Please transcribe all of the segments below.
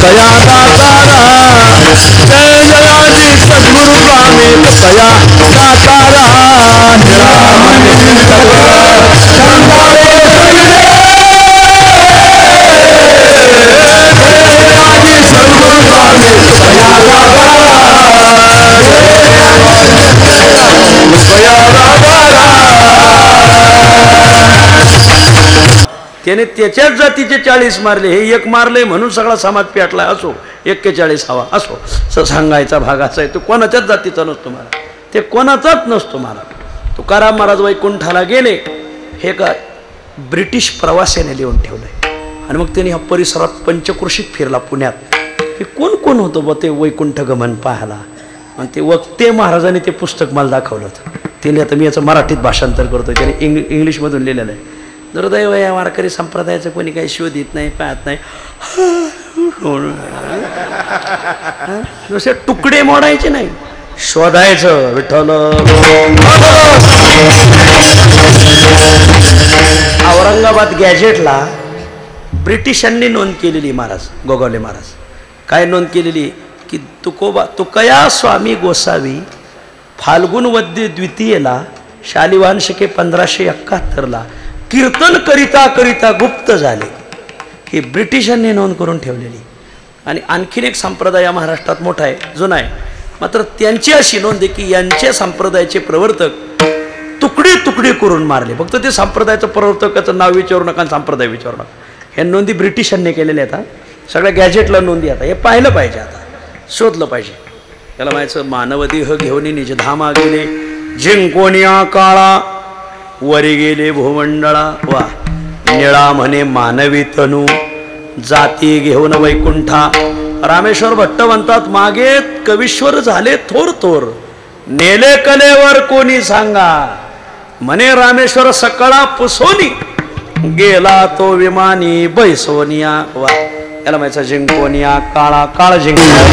कया दातारा जय जयाजी सद्गुरु स्वामी कया दातारा निरामनी संगारे जयाजी सद्गुरु स्वामी कया त्याने त्याच्याच जातीचे 40 मारले, हे एक मारले म्हणून सगळा समाज पेटला. असो 41 हवा असो सांगायचा भाग असा आहे. तो कोणाच्याच जातीचा नसतो महाराज, ते कोणाचाच नसतो महाराज. तुकाराम महाराज वैकुंठाला गेले हे का ब्रिटिश प्रवाशाने लिहून ठेवलंय. आणि मग त्यांनी हा परिसरात पंचक्रोशीत फिरला पुण्यात. हे कोण कोण होतं बा ते वैकुंठ गमन पाहायला. आणि ते वक्ते महाराजांनी ते पुस्तक मला दाखवलं होतं. त्याने आता मी याचं मराठीत भाषांतर करतो, त्याने इंग्लिशमधून लिहिलेलं आहे. दुर्दैव या वारकरी संप्रदायाचं कोणी काही शोधित नाही, पाहत नाही. नुसते तुकडे मोडायचे नाही, शोधायचं. विठ्ठल औरंगाबाद गॅजेटला ब्रिटिशांनी नोंद केलेली महाराज गोगावले महाराज काय नोंद केलेली की तुकया स्वामी गोसावी फाल्गुन वद्य द्वितीयेला शालिवाहन शके 1571 कीर्तन करिता करिता गुप्त झाले. ही ब्रिटिशांनी नोंद करून ठेवलेली. आणि आणखीन एक संप्रदाय महाराष्ट्रात मोठा आहे, जुना आहे, मात्र त्यांची अशी नोंद आहे की यांच्या संप्रदायाचे प्रवर्तक तुकडे तुकडे करून मारले. फक्त ते संप्रदायाचं प्रवर्तकाचं नाव विचारू नका, संप्रदाय विचारू नका. ह्या नोंदी ब्रिटिशांनी केलेल्या आहेत. सगळ्या गॅजेटला नोंदी. आता हे पाहिलं पाहिजे, आता शोधलं पाहिजे. त्याला माहिती मानवदेह घेऊन निजधामा गेले, जिंकोनिया काळा वरी गेले भूमंडळा. वा निळा म्हणे मानवी तनू जाती घेऊन वैकुंठा. रामेश्वर भट्ट म्हणतात मागे कवीश्वर झाले थोर थोर, नेले कलेवर कोणी सांगा. म्हणे रामेश्वर सकळा पुसोनी, गेला तो विमानी बैसोनिया. वा याला माहिती जिंकोनिया काळा काळ जिंकला.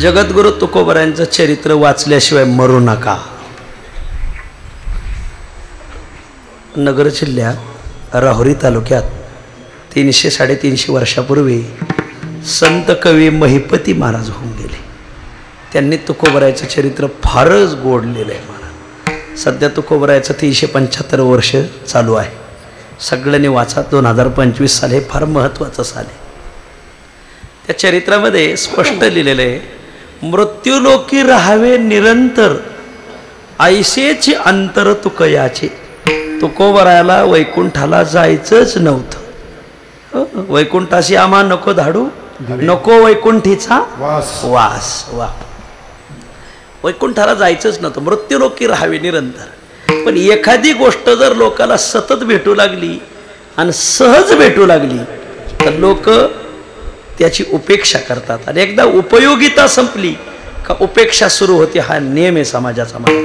जगद्गुरु तुकोबरायांचं चरित्र वाचल्याशिवाय मरू नका. नगर जिल्ह्यात राहुरी तालुक्यात 300-350 वर्षापूर्वी संत कवी महिपती महाराज होऊन गेले. त्यांनी तुकोबरायाचं चरित्र फारच गोडलेलं आहे महाराज. सध्या तुकोबरायाचं 375 वर्ष चालू आहे. सगळ्यांनी वाचा. 2025 साल हे फार महत्त्वाचं साल आहे. त्या चरित्रामध्ये स्पष्ट लिहिलेलं आहे, मृत्यूलोकी राहावे निरंतर ऐसेचे अंतर तुकयाचे. तुकोबरायाला वैकुंठाला जायचंच नव्हतं. वैकुंठाशी आम्हा नको धाडू, नको वैकुंठीचा वास. वा वैकुंठाला जायचंच नव्हतं, मृत्यूलोकी राहावे निरंतर. पण एखादी गोष्ट जर लोकाला सतत भेटू लागली आणि सहज भेटू लागली तर लोक त्याची उपेक्षा करतात. आणि एकदा उपयोगिता संपली का उपेक्षा सुरू होते. हा नियम आहे समाजाचा. मला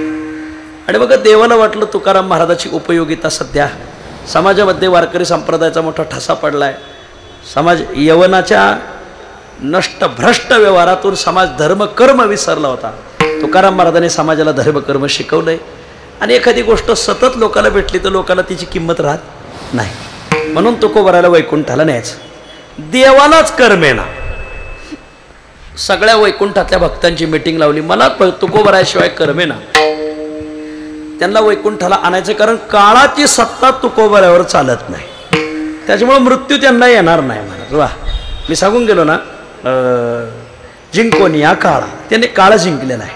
आणि बघा देवाला वाटलं तुकाराम महाराजाची उपयोगिता सध्या समाजामध्ये वारकरी संप्रदायाचा मोठा ठसा पडलाय. समाज यवनाच्या नष्ट भ्रष्ट व्यवहारातून समाज धर्म कर्म विसरला होता. तुकाराम महाराजांनी समाजाला धर्म कर्म शिकवलंय. आणि एखादी गोष्ट सतत लोकांना भेटली तर लोकांना तिची किंमत राहत नाही. म्हणून तुकोबरायला वैकुंठाला न्यायचं. देवालाच कर्मेना सगळ्या वैकुंठातल्या भक्तांची मीटिंग लावली. मला तुकोबरायाशिवाय कर्मेना त्यांना वैकुंठाला आणायचं. कारण काळाची सत्ता तुकोबरायावर चालत नाही. त्याच्यामुळे मृत्यू त्यांना येणार नाही. महाराज वा मी सांगून गेलो ना जिंकोनी या काळा त्यांनी काळ जिंकलेला आहे.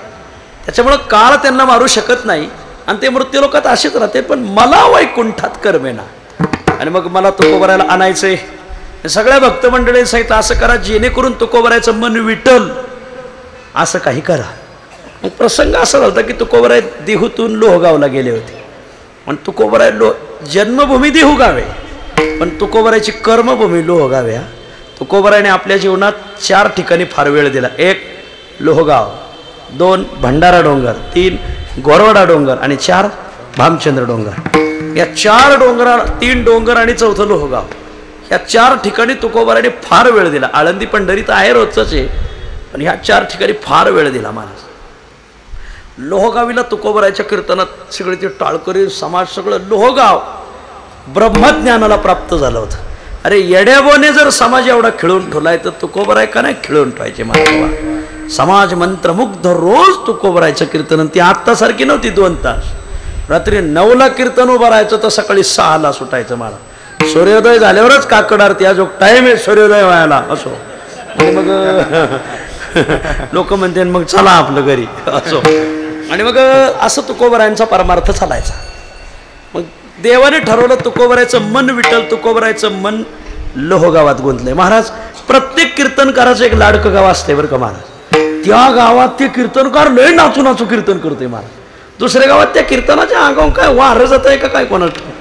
त्याच्यामुळं काळ त्यांना मारू शकत नाही आणि ते मृत्यू लोकात असेच राहते. पण मला वैकुंठात कर्मेना आणि मग मला तुकोबरायला आणायचंय. सगळ्या भक्त मंडळींनी सांगितलं असं करा जेणेकरून तुकोबरायचं मन विटल असं काही करा. मग प्रसंग असा झाला की तुकोबराय देहूतून लोहगावला गेले होते. पण तुकोबराय जन्मभूमी देहू गावे पण तुकोबरायची कर्मभूमी लोहगाव. या तुकोबरायने आपल्या जीवनात 4 ठिकाणी फार वेळ दिला. 1 लोहगाव, 2 भंडारा डोंगर, 3 गोरवाडा डोंगर आणि 4 भामचंद्र डोंगर. या 4 डोंगरा 3 डोंगर आणि 4थं लोहगाव ह्या 4 ठिकाणी तुकोबरायने फार वेळ दिला. आळंदी पंढरी तर आहे रोजच आहे पण ह्या 4 ठिकाणी फार वेळ दिला महाराज. लोहगावीला तुकोबरायच्या कीर्तनात सगळे ते टाळकरी समाज सगळं लोहगाव ब्रह्मज्ञानाला प्राप्त झालं होतं. अरे येड्याबोने जर समाज एवढा खिळून ठेवलाय तर तुकोबराय का नाही खिळून ठेवायचे महाराज. समाज मंत्रमुग्ध रोज तुकोबरायचं कीर्तन. ती आत्तासारखी नव्हती 2 तास. रात्री 9ला कीर्तन उभं राहायचं तर सकाळी 6ला सुटायचं. मला सूर्योदय झाल्यावरच काकड आरती जो टाइम आहे सूर्योदय व्हायला असो. आणि मग लोक म्हणते मग चला आपलं घरी असो. आणि मग असं तुकोबरायांचा परमार्थ चालायचा. मग देवाने ठरवलं तुकोबरायचं मन विठ्ठल तुकोबरायचं मन लोहगावात गुंतलंय. महाराज प्रत्येक कीर्तनकाराचं एक लाडकं गाव असते बरं का महाराज. त्या गावात ते कीर्तनकार लय नाचू नाचू कीर्तन करतोय महाराज. दुसऱ्या गावात त्या कीर्तनाच्या आगाव काय वारं जात आहे का काय कोणाचं.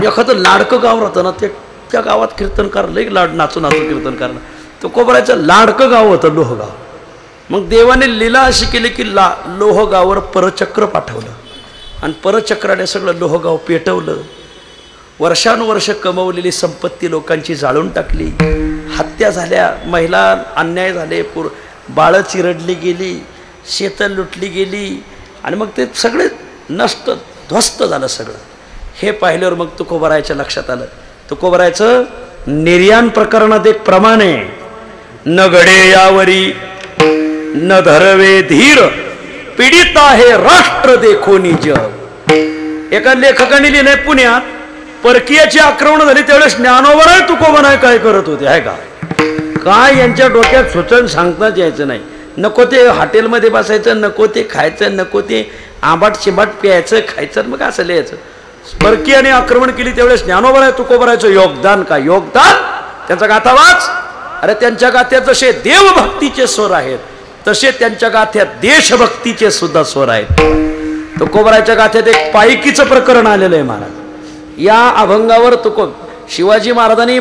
एखादं लाडकं गाव राहतं ना त्या गावात कीर्तनकार लय नाचू नाचू कीर्तन करणं. तुकोबरायचं लाडकं गाव होतं लोहगाव. मग देवाने लीला अशी केली की लोहगावर परचक्र पाठवलं आणि परचक्राने सगळं लोहगाव पेटवलं. वर्षानुवर्ष कमवलेली संपत्ती लोकांची जाळून टाकली. हत्या झाल्या, महिला अन्याय झाले, बाळं चिरडली गेली, शेतं लुटली गेली आणि मग ते सगळे नष्ट ध्वस्त झालं सगळं. हे पाहिल्यावर मग तुकोबरायच्या लक्षात आलं. तुकोबरायचं निर्याण प्रकरणात एक प्रमाण आहे. न घडे यावरी न धरवे धीर पीडित आहे राष्ट्र देखोनी जग. एका लेखकाने लिहिलंय पुण्यात परकीयाची आक्रमण झाली त्यावेळेस ज्ञानोबराय तुकोबराय काय करत होते आहे का काय यांच्या डोक्यात सुचन सांगताच यायचं नाही. नको ते हॉटेलमध्ये बसायचं, नको ते खायचं, नको ते आंबाट चिंबाट प्यायचं खायचं. मग असं लिहायचं. परकीयाने आक्रमण केली त्यावेळेस ज्ञानोबराय तुकोबरायचं योगदान काय योगदान. त्यांचा गाथा वाच. अरे त्यांच्या गाथ्यात जसे देवभक्तीचे स्वर आहेत तसे त्यांच्या गाथ्यात देशभक्तीचे सुद्धा स्वर आहेत. तुकोबरायच्या गाथ्यात एक पायकीचं प्रकरण आलेलं आहे महाराज. या अभंगावर शिवाजी महाराजांनी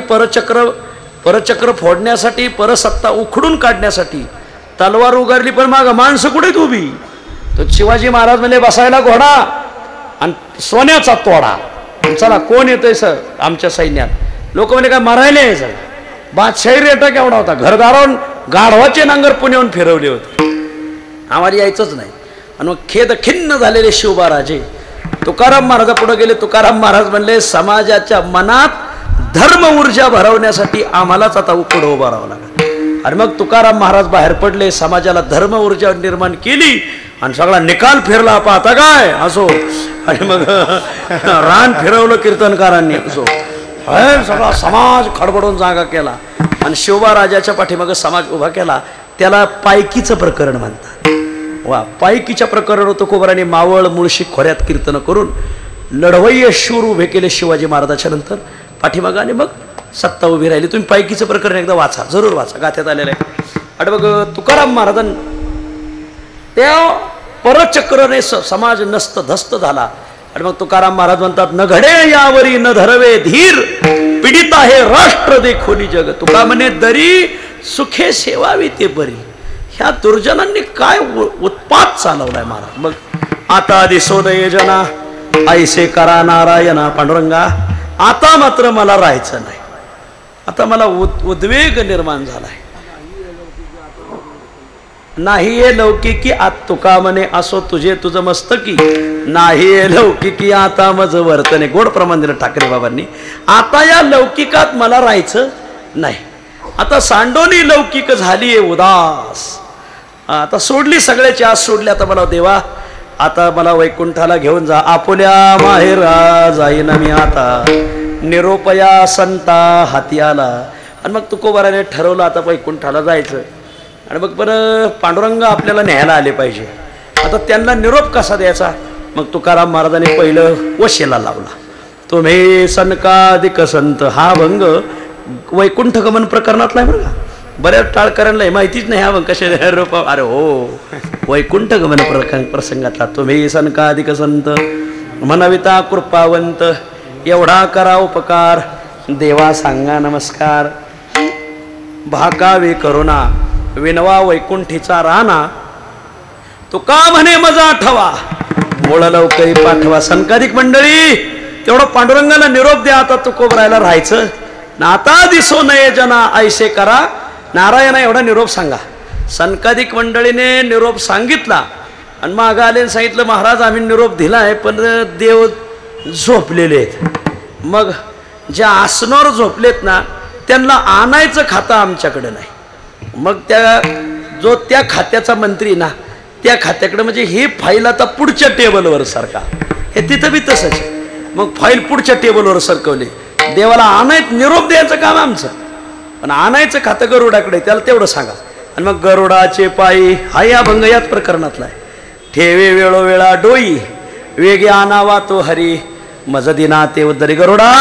परचक्र फोडण्यासाठी परसत्ता उखडून काढण्यासाठी तलवार उगारली पण माग माणसं कुठे उभी. तो शिवाजी महाराज म्हणजे बसायला घोडा आणि सोन्याचा तोडा. चला कोण येतोय सर आमच्या सैन्यात. लोक म्हणजे काय मरायला यायचं. बादशाही रेटा केवढा होता. घरदारावरून गाढवाचे नांगर पुण्याहून फिरवले होते. आम्हाला यायचंच नाही. आणि मग खेद खिन्न झालेले शिवबाराजे तुकाराम महाराजा पुढे गेले. तुकाराम महाराज म्हणले समाजाच्या मनात धर्म ऊर्जा भरवण्यासाठी आम्हालाच आता पुढे उभं राहावं लागेल. आणि मग तुकाराम महाराज बाहेर पडले. समाजाला धर्म ऊर्जा निर्माण केली आणि सगळा निकाल फिरला. पाहता काय असो. आणि मग रान फिरवलं कीर्तनकारांनी असो. सगळा समाज खडबडून जागा केला आणि शिवबा राजाच्या पाठीमागे समाज उभा केला. त्याला पायकीचं प्रकरण म्हणतात. वा पायकीच्या प्रकरण तुकोबराने मावळ मुळशी खोऱ्यात कीर्तन करून लढवय्य शूर उभे केले शिवाजी महाराजाच्या नंतर पाठीमागे. आणि मग सत्ता उभी राहिली. तुम्ही पायकीचं प्रकरण एकदा वाचा, जरूर वाचा, गाथ्यात आलेलं आहे. आणि मग तुकाराम महाराजां त्या परचक्रने समाज नस्त धस्त झाला. आणि मग तुकाराम महाराज म्हणतात न घडे यावरी न धरवे धीर पीडित आहे राष्ट्र देखोनी जग. तुका म्हणे दरी सुखे सेवावी ते बरी. ह्या दुर्जनांनी काय उत्पात चालवलाय महाराज. मग आता दिसोदय जना ऐसे करा नारायणा पांडुरंगा. आता मात्र मला राहायचं नाही. आता मला उद्वेग निर्माण झालाय. नाही ये लौकिकी आत तुका म्हणे असो तुझे तुझं मस्तकी. नाही ये लौकिकी आता माझं वर्तने. गोड प्रमाण दिलं ठाकरे बाबांनी. आता या लौकिकात मला राहायचं नाही. आता सांडोनी लौकिक झाली आहे उदास. आता सोडली सगळ्याची आस सोडली. आता मला देवा आता मला वैकुंठाला घेऊन जा. आपुल्या माहेरा जाईन मी आता. निरोपया संता हाती आला. आणि मग तुकोबाराने ठरवलं आता वैकुंठाला जायचं. आणि मग बरं पांडुरंग आपल्याला न्यायला आले पाहिजे. आता त्यांना निरोप कसा द्यायचा. मग तुकाराम महाराजांनी पहिलं वशेला लावला. तुम्ही सनकादिक संत. हा भंग वैकुंठ गमन प्रकरणातला आहे बरं का. बऱ्याच टाळकऱ्यांना माहितीच नाही. हा मग कसे रूप. अरे हो वैकुंठ गमन प्रसंगातला. तुम्ही सनकादिक संत मनविता कृपावंत. एवढा करा उपकार देवा सांगा नमस्कार. भाकावे करुणा विनवा वैकुंठीचा राणा. तुका म्हणे मजा आठवा मूळ लवकरी पाठवा. सनकादिक मंडळी तेवढं पांडुरंगाला निरोप द्या. आता तुकोबरायला राहायचं ना. आता दिसो नये जना ऐसे करा नारायणा. एवढा निरोप सांगा. सनकादिक मंडळीने निरोप सांगितला. आणि मागं आले सांगितलं महाराज आम्ही निरोप दिला आहे पण देव झोपलेले आहेत. मग ज्या आसनावर झोपलेत ना त्यांना आणायचं खातं आमच्याकडे नाही. मग त्या खात्याचा मंत्री ना त्या खात्याकडे म्हणजे ही फाईल आता पुढच्या टेबलवर सारखा. हे तिथं बी तसंच. मग फाईल पुढच्या टेबलवर सरकवली. देवाला आणायचं निरोप द्यायचं काम आमचं. पण आणायचं खातं गरुडाकडे. त्याला तेवढं सांगा. आणि मग गरुडाचे पायी हा या भंग याच प्रकरणातला आहे. ठेवे वेळोवेळा डोई वेगे आणावा तो हरी. मज दिना ते उद्धरी. गरुडा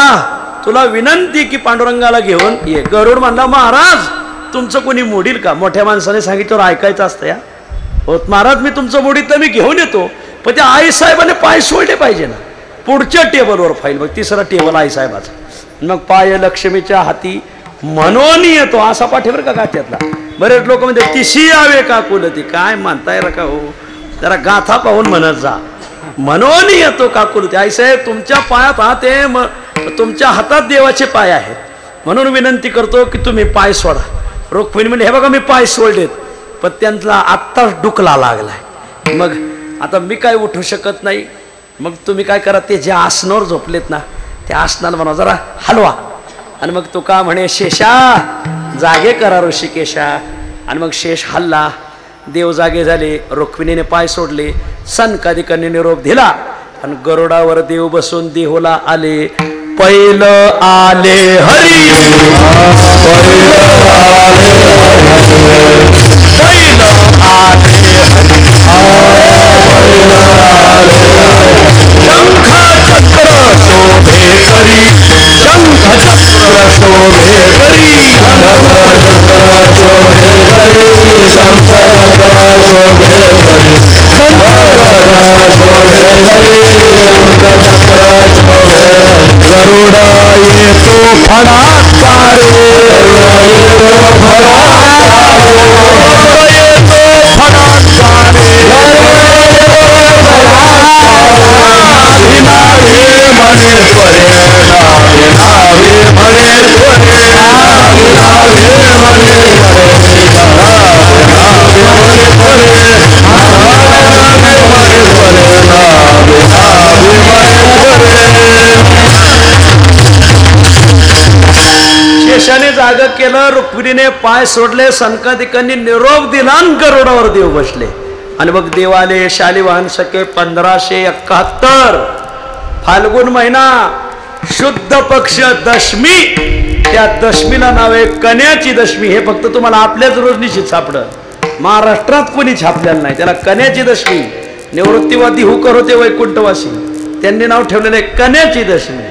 तुला विनंती की पांडुरंगाला घेऊन ये. गरुड म्हणला महाराज तुमचं कोणी मोडील का. मोठ्या माणसाने सांगितलं ऐकायचं असतं या. हो महाराज मी तुमचं मोडीतलं मी घेऊन येतो. पण त्या आईसाहेबाने पाय सोडले पाहिजे ना. पुढच्या टेबलवर फाईल. मग तिसरा टेबल आईसाहेबाचा. मग पाय लक्ष्मीच्या हाती म्हणून येतो असा पाठीवर का गाठ्यातला. बरेच लोक म्हणजे तिशी यावे का कुलती. काय म्हणताय रे का हो. जरा गाथा पाहून म्हणत जा. म्हणून येतो का कुलती. आईसाहेब तुमच्या पायात हात आहे. तुमच्या हातात देवाचे पाय आहेत. म्हणून विनंती करतो की तुम्ही पाय सोडा. रुक्मिणी म्हणजे हे बघा मी पाय सोडलेत पण त्यांना आत्ताच डुकला लागलाय. मग आता मी काय उठू शकत नाही. मग तुम्ही काय करा ते जे आसनावर झोपलेत ना त्या आसनाला म्हणा जरा हलवा. आणि मग तो का म्हणे शेषा जागे करा ऋषिकेशा. आणि मग शेष हल्ला. देव जागे झाले. रुक्मिणीने पाय सोडले. सनकादिकांनी निरोप दिला. आणि गरुडावर देव बसून देहूला आले. पहिलं आले हरी. गरुडा येतो फडाकारे. शेषाने जाग केलं. रुक्मिणीने पाय सोडले. सनकादिकांनी निरोप दिला आणि गरुडावर देव बसले. आणि मग देवाले शालिवाहन सके 1571 फाल्गुन महिना शुद्ध पक्ष दशमी. त्या दशमीला नाव आहे कन्याची दशमी. हे फक्त तुम्हाला आपल्याच रोजनीशीच सापडं. महाराष्ट्रात कोणी छापलेलं नाही. त्याला कन्याची दशमी. निवृत्तीवादी हुकर होते वैकुंठवासी त्यांनी नाव ठेवलेले कन्याची दशमी.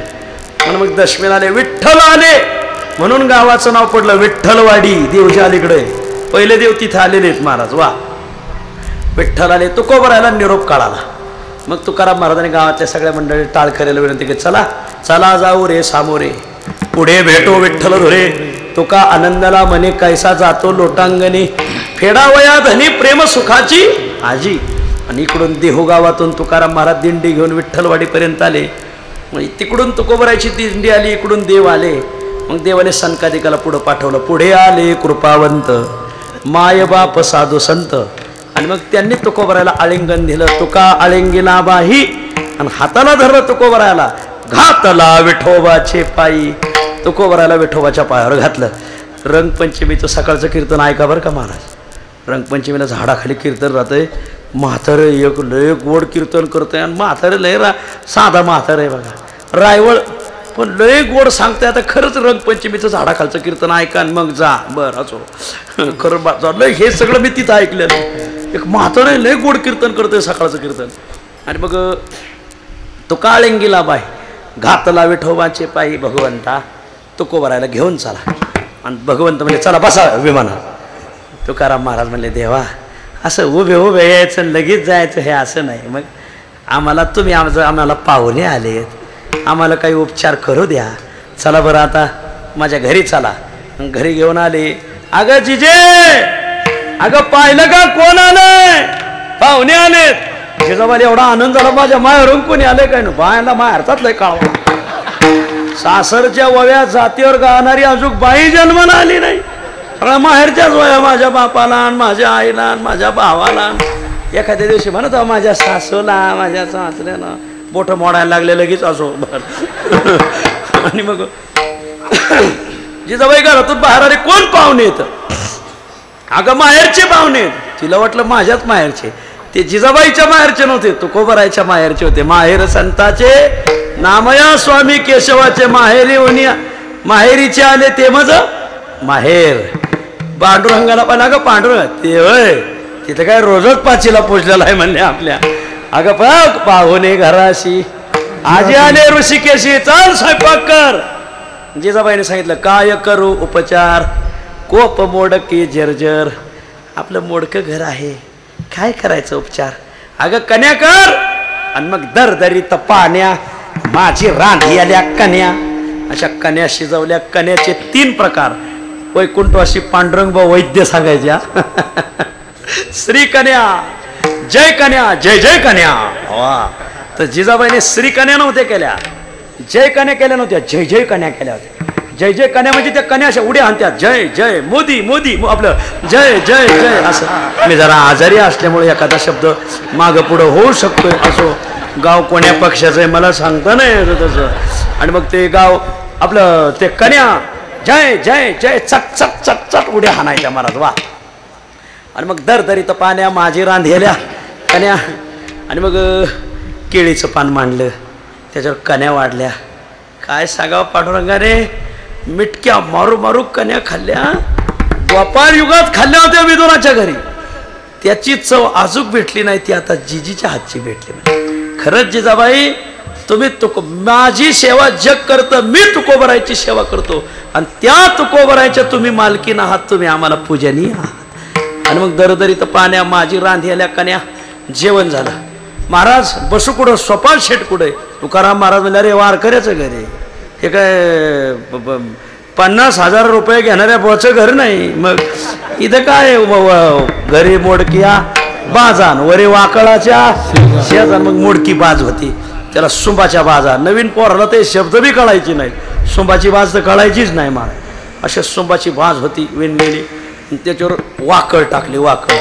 आणि मग दशमीला आले. विठ्ठल आले म्हणून गावाचं नाव पडलं विठ्ठलवाडी. देवच्या अलीकडे पहिले देव तिथे आलेले आहेत महाराज. वा विठ्ठल आले. तुकोबरायला निरोप काढाला. मग तुकाराम महाराजांनी गावातल्या सगळ्या मंडळी टाळकऱ्याला विनंती की चला चला जाऊ रे सामोरे. पुढे भेटो विठ्ठल धुरे. तुका आनंदाला मने कैसा जातो लोटांगणी. फेडावया धनी प्रेम सुखाची आजी. आणि इकडून देहू गावातून तुकाराम महाराज दिंडी घेऊन विठ्ठलवाडीपर्यंत आले. मग तिकडून तुकोबरायची दिंडी आली, इकडून देव आले. मग देवाने संकादिकाला पुढं पाठवलं. पुढे आले कृपावंत मायबाप साधू संत. आणि मग त्यांनी तुकोबरायला आलिंगन दिलं. तुका आलिंगिना बाही आणि हाताला धरलं तुकोबरायला. घातला विठोबाचे पायी. तुकोबरायला विठोबाच्या पायावर घातलं. रंगपंचमीचं सकाळचं कीर्तन ऐका बरं का महाराज. रंगपंचमीला झाडाखाली कीर्तन राहतंय. म्हातारे एक लय गोड कीर्तन करतंय आणि म्हातारे लय साधा म्हातारे आहे बघा, रायवळ पण लय गोड सांगते. आता खरंच रंगपंचमीचं झाडाखालचं कीर्तन ऐका आणि मग जा. बरं असो खरं लय हे सगळं मी तिथं ऐकलेलं. एक म्हातारे लय गोड कीर्तन करतोय सकाळचं कीर्तन. आणि मग तो काळिंगीला बाई घातला विठोबाचे पायी भगवंता तुकोबरायला घेऊन चला. आणि भगवंत म्हणजे चला बसा विमानात. तुकाराम महाराज म्हणले देवा असं उभे उभे यायचं लगेच जायचं हे असं नाही. मग आम्हाला तुम्ही आम्हाला पाहुणे आलेत, आम्हाला काही उपचार करू द्या. चला बरं आता माझ्या घरी चला. घरी घेऊन आले. अगं जिजे अगं पाहिलं का कोण आलंय? पाहुणे आलेत. जिजाबाला एवढा आनंद झाला. माझ्या माहेरून कोणी आले काय ना बायाला माहेरतात लय काळवा. सासरच्या वव्या जातीवर गाणारी अजून बाई जन्माला आली नाही. सगळ्या माहेरच्याच वया माझ्या बापाला आणि माझ्या आईला आणि माझ्या भावाला. एखाद्या दिवशी म्हणत माझ्या सासूला माझ्या सासऱ्याला बोट मोडायला लागले लगेच असो. आणि मग जिजाबाई घरातून बाहेर आले. कोण पाहुणे येत? अगं माहेरचे पाहुणे. तिला वाटलं माझ्याच माहेरचे. ते जिजाबाईच्या माहेरचे नव्हते, तुकोबरायच्या माहेरचे होते. माहेर संताचे नामया स्वामी केशवाचे माहेरी होणी माहेरीचे आले ते मज माहेर. पांडुरंगाला पण अगं पांडुरंग ते होय तिथं काय रोजच पाचीला पोचलेला आहे म्हणले आपल्या. अगं बघ पाहुणे घराशी आजी आले ऋषिकेशी चाल स्वयंपाक कर. जिजाबाईने सांगितलं काय करू उपचार. कोप मोडकी जर्जर. आपलं मोडकं घर आहे, काय करायचं उपचार. अगं कन्या कर. आणि मग दरदरीत पाण्या माझी रांधी आल्या कन्या. अशा कन्या शिजवल्या. कन्याचे 3 प्रकार. वैकुंठवासी पांडुरंग वैद्य सांगायच्या. श्री कन्या, जय कन्या, जय जय कन्या. वा. तर जिजाबाईने श्री कन्या नव्हत्या केल्या, जय कन्या केल्या नव्हत्या, जय जय कन्या केल्या होत्या. जय जय कन्या म्हणजे त्या कन्या अशा उड्या आणत्यात. जय जय मोदी मोदी आपलं जय जय जय असं. मी जरा आजारी असल्यामुळे एखादा शब्द मागं पुढं होऊ शकतोय. असो गाव कोण्या पक्षाचं आहे मला सांगता नाही येतं तसं. आणि मग ते गाव आपलं ते कन्या जय जय जय चक चक चक चक उड्या हाणायच्या महाराज. वा. आणि मग दरदरीत पाण्या माझी रांधेल्या कन्या. आणि मग केळीचं पान मांडलं, त्याच्यावर कन्या वाढल्या. काय सांगावं पांडुरंगाने. मिटक्या मारू मारू कन्या खाल्ल्या. द्वापार युगात खाल्ल्या होत्या विदुराच्या घरी. त्याची चव अजूक भेटली नाही, ती आता जिजीच्या हातची भेटली. खरंच जिजाबाई तुम्ही माझी सेवा जग करतं, मी तुकोबरायची सेवा करतो. आणि त्या तुकोबरायच्या तुम्ही मालकीन आहात, तुम्ही आम्हाला पूजनीय आहात. आणि मग दरदरीत पाण्या माझी रांधी आल्या कन्या. जेवण झालं. महाराज बसू कुठं? सोपान शेट कुठे? तुकाराम महाराज म्हणले अरे वारकऱ्याचं घर आहे हे, काय 50,000 रुपये घेणाऱ्या बोचं घर नाही. मग इथं काय घरी मोडकिया बाजान वरे वाकळाच्या शेजान. मग मोडकी बाज होती, त्याला सुंबाच्या बाजा. नवीन पोराला ते शब्द बी कळायची नाही. सुंबाची बाज तर कळायचीच नाही मला. अशा सुंबाची बाज होती विणलेली. त्याच्यावर वाकळ टाकली. वाकळ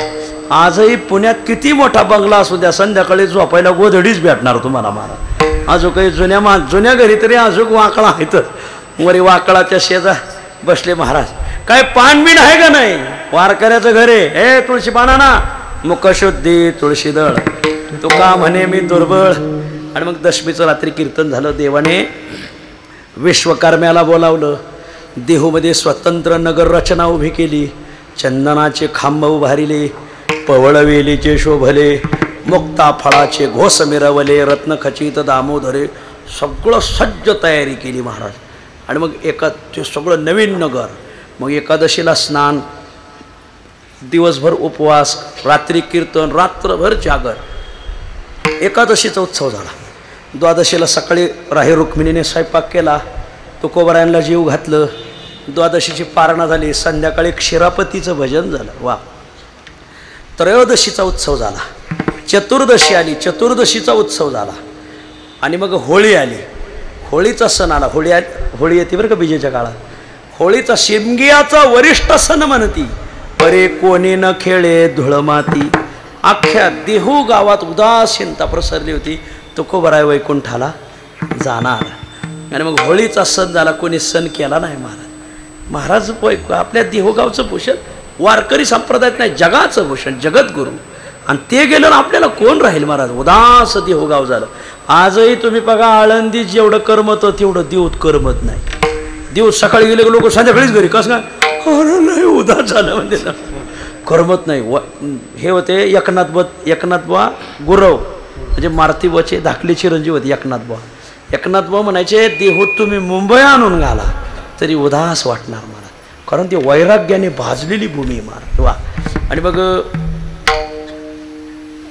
आजही पुण्यात किती मोठा बंगला असू द्या, संध्याकाळी झोपायला गोधडीच भेटणार तुम्हाला महाराज. अजून काही जुन्या घरी तरी अजून वाकळा आहेत. वरी वाकळाच्या शेजा बसले महाराज. काय पानबीण आहे का नाही? वारकऱ्याचं घर आहे. हे तुळशी पाना मुखशुद्धी तुळशी दळ. तो का म्हणे मी दुर्बळ. आणि मग दशमीचं रात्री कीर्तन झालं. देवाने विश्वकर्म्याला बोलावलं. देहूमध्ये स्वतंत्र नगर रचना उभी केली. चंदनाचे खांब उभारिले, पवळवेलीचे शोभले, मुक्ता फळाचे घोष मिरवले, रत्नखचित दामोदरे. सगळं सज्ज तयारी केली महाराज. आणि मग ते सगळं नवीन नगर. मग एकादशीला स्नान, दिवसभर उपवास, रात्री कीर्तन, रात्रभर जागर. एकादशीचा उत्सव झाला. द्वादशीला सकाळी राही रुक्मिणीने स्वयंपाक केला. तुकोबरायांना जीव घातलं. द्वादशीची पारणा झाली. संध्याकाळी क्षीरापतीचं भजन झालं. वा. त्रयोदशीचा उत्सव झाला. चतुर्दशी आली, चतुर्दशीचा उत्सव झाला आणि मग होळी आली, होळीचा सण आला. होळी येते बरं का विजेच्या काळात. होळीचा शिमग्याचा वरिष्ठ सण म्हणती, परे कोणी न खेळे धुळमाती. अख्ख्या देहू गावात उदासीनता प्रसरली होती. तुकोबराय वैकुंठाला जाणार. आणि मग होळीचा सण झाला. कोणी सण केला नाही. महाराज आपल्या देहूगावचं भूषण वारकरी संप्रदायात नाही, जगाचं भूषण, जगद्गुरू. आणि ते गेलं ना आपल्याला कोण राहील महाराज. उदास देहूगाव झालं. आजही तुम्ही बघा आळंदी जेवढं करमत तेवढं देऊत करमत नाही. दिवस सकाळी गेले लोक संध्याकाळीच घरी. कसं काय नाही उदास झालं म्हणजे करमत नाही. हे होते एकनाथबुवा गुरव म्हणजे मारुतीबाचे धाकले चिरंजीव होते एकनाथबुवा. एकनाथबुवा म्हणायचे देहूत तुम्ही मुंबई आणून घाला तरी उदास वाटणार मला, कारण ती वैराग्याने भाजलेली भूमी महाराज वा. आणि मग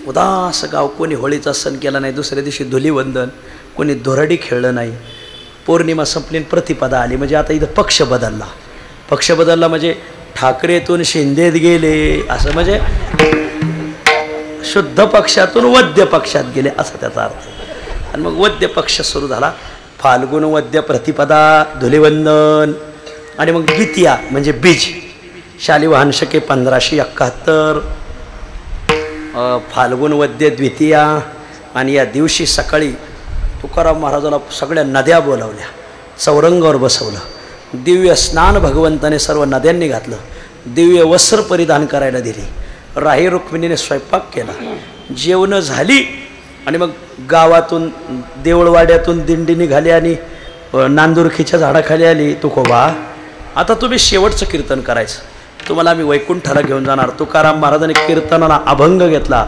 उदास गाव. कोणी होळीचा सण केला नाही. दुसऱ्या दिवशी धुलीवंदन. कोणी दोरडी खेळलं नाही. पौर्णिमा संपली प्रतिपदा आली. म्हणजे आता इथं पक्ष बदलला. पक्ष बदलला म्हणजे ठाकरेतून शिंदेत गेले असं, म्हणजे शुद्ध पक्षातून वद्य पक्षात गेले असं त्याचा अर्थ. आणि मग वद्य पक्ष सुरू झाला. फाल्गुन वद्य प्रतिपदा, धुलीवंदन आणि मग द्वितीया म्हणजे बीज. शालिवाहन शके 1571. फाल्गुन वद्य द्वितीया. आणि या दिवशी सकाळी तुकाराम महाराजाला सगळ्या नद्या बोलावल्या, चौरंगावर बसवलं, दिव्य स्नान भगवंताने सर्व नद्यांनी घातलं, दिव्य वस्त्र परिधान करायला दिली, राही रुक्मिणीने स्वयंपाक केला, जेवणं झाली. आणि मग गावातून देवळवाड्यातून दिंडी निघाली आणि नांदुरखीच्या झाडाखाली आली. तुकोबा आता तुम्ही शेवटचं कीर्तन करायचं, तुम्हाला आम्ही वैकुंठाला घेऊन जाणार. तुकाराम महाराजांनी कीर्तनाला अभंग घेतला.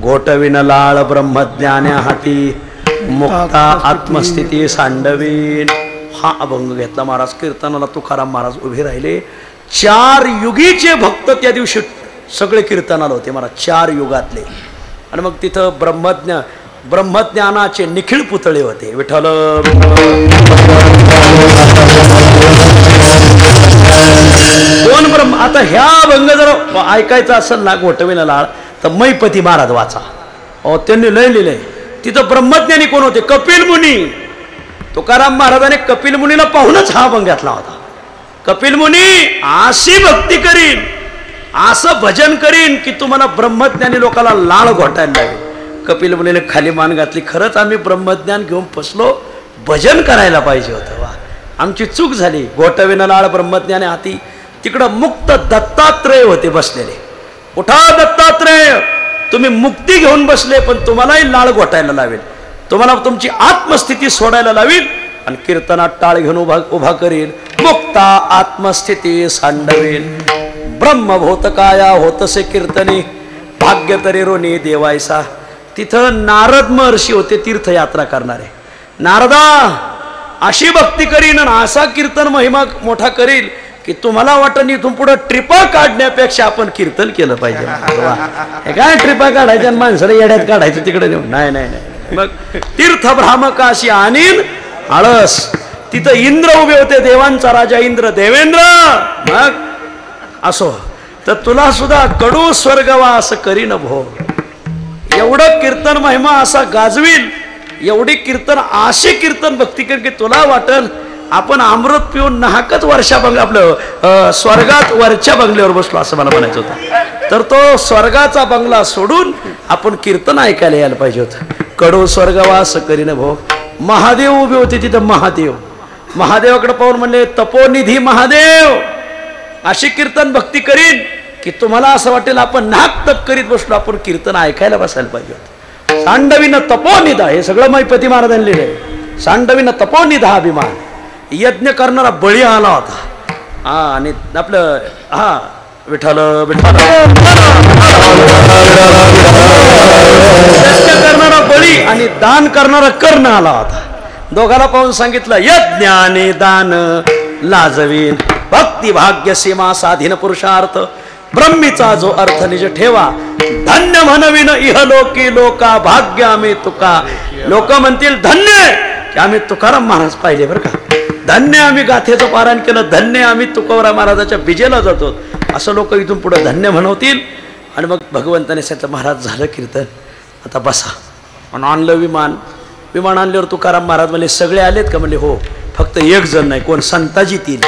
गोटविन लाळ ब्रह्मज्ञान्या हाती, मुक्ता आत्मस्थिती सांडवीन. हा अभंग घेतला महाराज. कीर्तनाला तुकाराम महाराज उभे राहिले. 4 युगीचे भक्त त्या दिवशी सगळे कीर्तनाला होते महाराज, 4 युगातले. आणि मग तिथं ब्रह्मज्ञानाचे निखिळ पुतळे होते. विठ्ठल दोन ब्रह्म. आता ह्या अभंग जर ऐकायचा असेल ना गोटविन लाळ तर मैपती महाराज वाचा. त्यांनी लय लिहिलंय. तिथं ब्रह्मज्ञानी कोण होते? कपिल मुनी. तुकाराम महाराजांनी कपिल मुनीला पाहूनच हा अभंग घातला होता. कपिल मुनी अशी भक्ती करीन, असं भजन करीन की तुम्हाला ब्रह्मज्ञानी लोकांना लाळ घोटायला लागेल. कपिल मुनीने खाली मान घातली. खरंच आम्ही ब्रह्मज्ञान घेऊन फसलो, भजन करायला पाहिजे होतं. वा आमची चूक झाली. गोटविन लाळ ब्रह्मज्ञाने हाती. तिकडं मुक्त दत्तात्रेय होते बसलेले. उठा दत्तात्रेय, तुम्ही मुक्ती घेऊन बसले पण तुम्हालाही लाळ घोटायला लावेल, तुम्हाला तुमची आत्मस्थिती सोडायला लावील आणि कीर्तनात टाळ घेऊन उभा करील. मुक्ता आत्मस्थिती सांडवेल. ब्रह्मभूत काया होतसे कीर्तनी, भाग्य तरी रोनी देवायसा. तिथं नारद महर्षी होते तीर्थयात्रा करणारे. नारदा अशी भक्ती करीन आणि असा कीर्तन महिमा मोठा करील की तुम्हाला वाटण इथून पुढे ट्रिपा काढण्यापेक्षा आपण कीर्तन केलं पाहिजे. हे काय ट्रिपा काढायच्या माणसाला येड्यात काढायचं तिकडे नेऊन? नाही नाही नाही. मग तीर्थ भ्रामक अशी आणीन आळस. तिथं इंद्र उभे होते, देवांचा राजा इंद्र, देवेंद्र. मग असो तर तुला सुद्धा कडू स्वर्गवास करीन भोग. एवढं कीर्तन महिमा असा गाजवील, एवढी कीर्तन अशी कीर्तन भक्ती कर की तुला वाटल आपण अमृत पिऊन नाहकच वर्षा बंगला आपलं स्वर्गात वरच्या बंगल्यावर बसलो असं मला म्हणायचं होतं. तर तो स्वर्गाचा बंगला सोडून आपण कीर्तन ऐकायला यायला पाहिजे होतं. कडू स्वर्गवास करीन भोग. महादेव उभे होते तिथं. महादेवाकडे पाहून म्हणले तपोनिधी महादेव. अशी कीर्तन भक्ती करीन की तुम्हाला असं वाटेल आपण नाक तप करीत बसलो, आपण कीर्तन ऐकायला बसायला पाहिजे होतं. सांडवीन तपोनिधा, हे सगळं मैपती महाराजांनी लिहिलंय. सांडवीन तपोनिधा अभिमान. यज्ञ करणारा बळी आला होता. हा आणि आपलं हा विठ्ठल विठ्ठल यज्ञ करणारा बळी आणि दान करणारा कर्ण आला होता. दोघाला पाहून सांगितलं यज्ञाने दान लाजवीन, भक्ती भाग्य सीमा साधीन पुरुषार्थ, ब्रह्मीचा जो अर्थ निज ठेवा, धन्य म्हणविन इहलोकी लोका, भाग्य आम्ही तुका. लोक म्हणतील धन्य की आम्ही तुकाराम महाराज पाहिले बरं का, धन्य आम्ही गाथेचं पारायण केलं, धन्य आम्ही तुकोबराय महाराजाच्या बीजेला जातो, असं लोक इथून पुढे धन्य म्हणवतील. आणि मग भगवंताने सांगितलं महाराज झालं कीर्तन. आता बसा. आणि आणलं विमान आणल्यावर तुकाराम महाराज म्हणले सगळे आलेत का? म्हणले हो, फक्त एक जण नाही. कोण? संताजी तिली.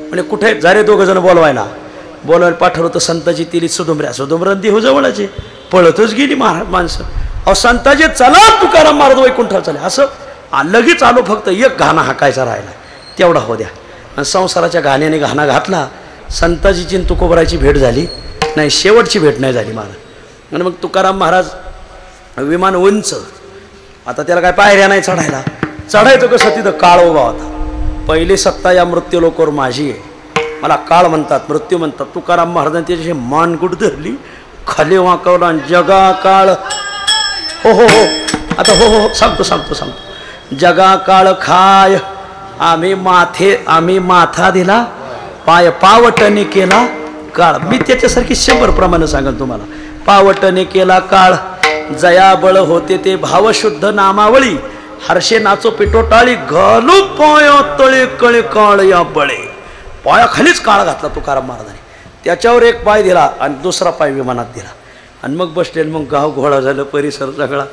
म्हणजे कुठे जारे 2 जण बोलवायला पाठवलं तर संताजी तिली सुधुमऱ्या देहू जवळचे पळतच गेली माणसं. अहो संताजी चला, तुकाराम महाराज वैकुंठाला चले. असं लगेच आलो, फक्त एक घाणा हाकायचा राहिला, तेवढा हो द्या. आणि संसाराच्या घाण्याने घाणा घातला. संताजीची तुकोबराची भेट झाली नाही, शेवटची भेट नाही झाली महाराज. आणि मग तुकाराम महाराज विमान उंच, आता त्याला काय पायऱ्या नाही चढायला. चढायचं कसं? तिथं काळ उभा होता. पहिली सत्ता या मृत्यू लोकांवर माझी आहे, मला काळ म्हणतात, मृत्यू म्हणतात. तुकाराम महाराजांनी त्याची मानगुट धरली, खाली वाकवला, जगा काळ. हो हो हो, आता हो हो सांगतो. जगा काळ खाय, आम्ही माथा दिला, पाय पावटने केला काळ. मी त्याच्यासारखी 100 प्रमाणे सांगेल तुम्हाला. पावटने केला काळ, जया बळ होते ते भावशुद्ध नामावळी, हर्षे नाचो पिटो टाळी, घालू पाया तळे कळे काळ या बळे. पायाखालीच काळ घातला तुकाराम महाराजांनी. त्याच्यावर एक पाय दिला आणि दुसरा पाय विमानात दिला. आणि मग बसले. मग गाव घोळा झालं, परिसर सगळा.